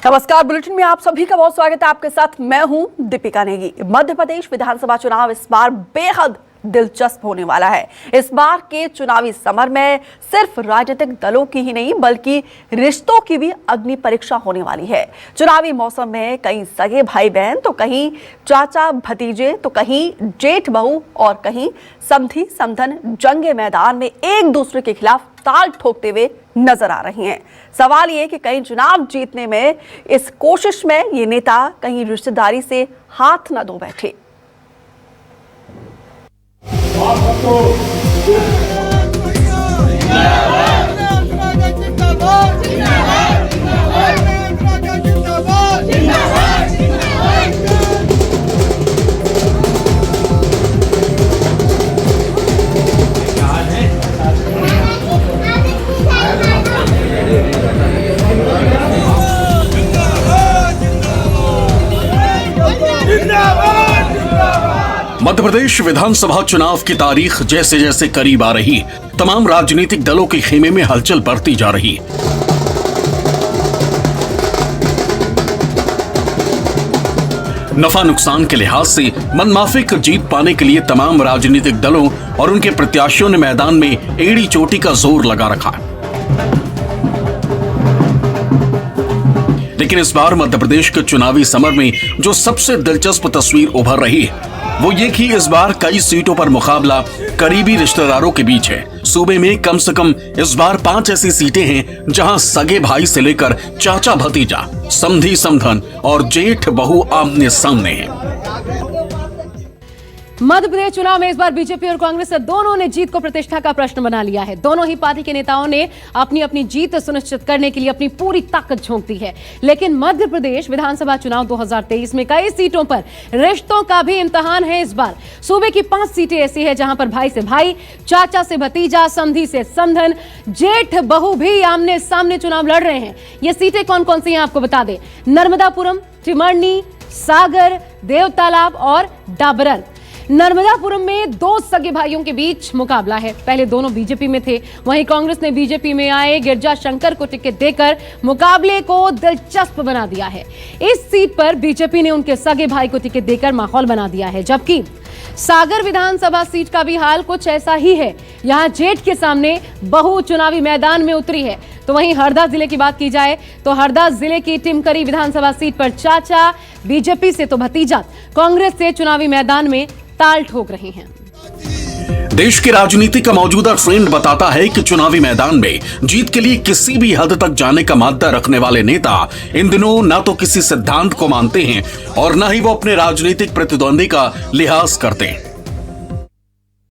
नमस्कार, बुलेटिन में आप सभी का बहुत स्वागत है। आपके साथ मैं हूं दीपिका नेगी। मध्य प्रदेश विधानसभा चुनाव इस बार बेहद दिलचस्प होने वाला है। इस बार के चुनावी समर में सिर्फ राजनीतिक दलों की ही नहीं बल्कि रिश्तों की भी अग्नि परीक्षा होने वाली है। चुनावी मौसम में कहीं सगे भाई बहन तो कहीं चाचा भतीजे तो कहीं जेठ बहू और कहीं समधी समधन जंगे मैदान में एक दूसरे के खिलाफ ताल ठोकते हुए नजर आ रही हैं। सवाल ये कि कहीं चुनाव जीतने में इस कोशिश में ये नेता कहीं रिश्तेदारी से हाथ न धो बैठे। मध्य प्रदेश विधानसभा चुनाव की तारीख जैसे जैसे करीब आ रही, तमाम राजनीतिक दलों के खेमे में हलचल बढ़ती जा रही। नफा नुकसान के लिहाज से मनमाफिक जीत पाने के लिए तमाम राजनीतिक दलों और उनके प्रत्याशियों ने मैदान में एड़ी चोटी का जोर लगा रखा। लेकिन इस बार मध्य प्रदेश के चुनावी समर में जो सबसे दिलचस्प तस्वीर उभर रही है वो ये कि इस बार कई सीटों पर मुकाबला करीबी रिश्तेदारों के बीच है। सूबे में कम से कम इस बार 5 ऐसी सीटें हैं जहां सगे भाई से लेकर चाचा भतीजा, समधी समधन और जेठ बहू आमने सामने हैं। मध्य प्रदेश चुनाव में इस बार बीजेपी और कांग्रेस दोनों ने जीत को प्रतिष्ठा का प्रश्न बना लिया है। दोनों ही पार्टी के नेताओं ने अपनी अपनी जीत सुनिश्चित करने के लिए अपनी पूरी ताकत झोंक दी है। लेकिन मध्य प्रदेश विधानसभा चुनाव 2023 में कई सीटों पर रिश्तों का भी इम्तिहान है। इस बार सूबे की 5 सीटें ऐसी है जहां पर भाई से भाई, चाचा से भतीजा, समधी से समधन, जेठ बहू भी आमने सामने चुनाव लड़ रहे हैं। ये सीटें कौन कौन सी हैं आपको बता दें। नर्मदापुरम, त्रिमर्णी, सागर, देवतालाब और डाबरल। नर्मदापुरम में 2 सगे भाइयों के बीच मुकाबला है। पहले दोनों बीजेपी में थे, वहीं कांग्रेस ने बीजेपी में आए गिरजा शंकर को टिकट देकर मुकाबले को दिलचस्प बना दिया है। इस सीट पर बीजेपी ने उनके सगे भाई को टिकट देकर माहौल बना दिया है। जबकि सागर विधानसभा सीट का भी हाल कुछ ऐसा ही है। यहां जेठ के सामने बहू चुनावी मैदान में उतरी है। तो वहीं हरदा जिले की बात की जाए तो हरदा जिले की टिमकरी विधानसभा सीट पर चाचा, बीजेपी से तो भतीजा कांग्रेस से चुनावी मैदान में ताल ठोक रहे हैं। देश की राजनीति का मौजूदा ट्रेंड बताता है कि चुनावी मैदान में जीत के लिए किसी भी हद तक जाने का माद्दा रखने वाले नेता इन दिनों न तो किसी सिद्धांत को मानते हैं और न ही वो अपने राजनीतिक प्रतिद्वंदी का लिहाज करते हैं।